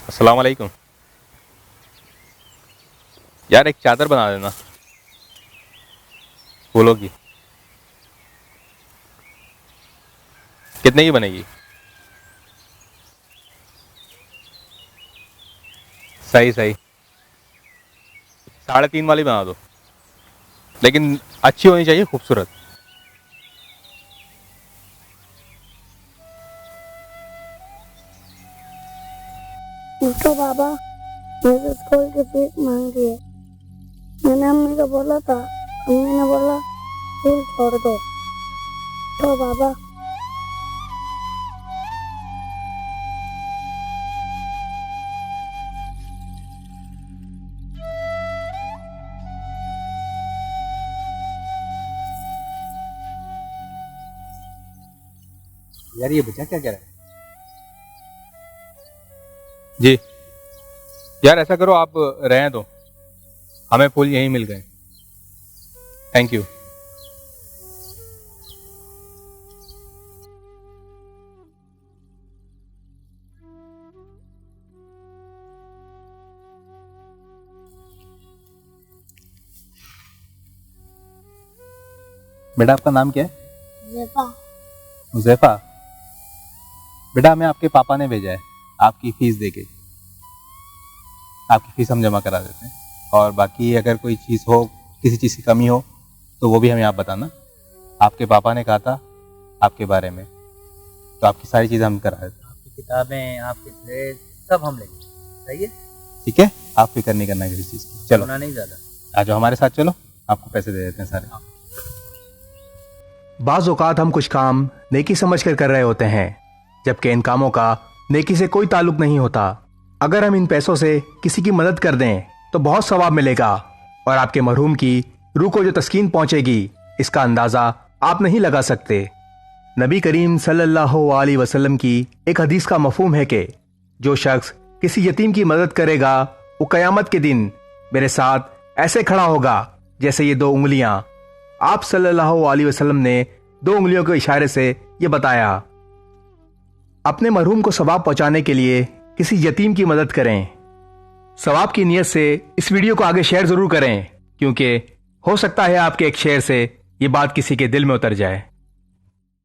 अस्सलाम वालेकुम। यार एक चादर बना देना फूलों की। कितने की बनेगी? सही सही। 3.5 वाली बना दो, लेकिन अच्छी होनी चाहिए, खूबसूरत। उठो बाबा, मेरे स्कूल की फीस मांगी है। मैंने अम्मी को बोला था, अम्मी ने बोला स्कूल छोड़ दो। उठो बाबा। यार ये बच्चा क्या कह रहा है? जी यार, ऐसा करो आप रहें दो, हमें फूल यहीं मिल गए। Thank you. बेटा आपका नाम क्या है? जेफा। हुज़ैफा। बेटा हमें आपके पापा ने भेजा है आपकी फीस देके। आपकी फीस हम जमा करा देते हैं, और बाकी अगर कोई चीज़ हो, किसी चीज़ की कमी हो तो वो भी हमें आप बताना। आपके पापा ने कहा था आपके बारे में, तो आपकी सारी चीज़ें हम करा देते हैं। आपकी किताबें, आपके ड्रेस सब हम लेंगे। सही है? ठीक है, आप फिक्र नहीं करना किसी चीज़ की। चलो होना नहीं ज़्यादा। आ जाओ हमारे साथ, चलो आपको पैसे दे देते हैं सारे। बाज़ औक़ात हम कुछ काम नेकी समझकर कर रहे होते हैं, जबकि इन कामों का नेकी से कोई ताल्लुक नहीं होता। अगर हम इन पैसों से किसी की मदद कर दें तो बहुत सवाब मिलेगा, और आपके मरहूम की रूह को जो तस्कीन पहुंचेगी इसका अंदाज़ा आप नहीं लगा सकते। नबी करीम सल्लल्लाहु अलैहि वसल्लम की एक हदीस का मफहूम है कि जो शख्स किसी यतीम की मदद करेगा वो क़यामत के दिन मेरे साथ ऐसे खड़ा होगा जैसे ये 2 उंगलियां। आप सल्लल्लाहु अलैहि वसल्लम ने 2 उंगलियों के इशारे से ये बताया। अपने मरहूम को सवाब पहुंचाने के लिए किसी यतीम की मदद करें। सवाब की नीयत से इस वीडियो को आगे शेयर जरूर करें, क्योंकि हो सकता है आपके एक शेयर से ये बात किसी के दिल में उतर जाए।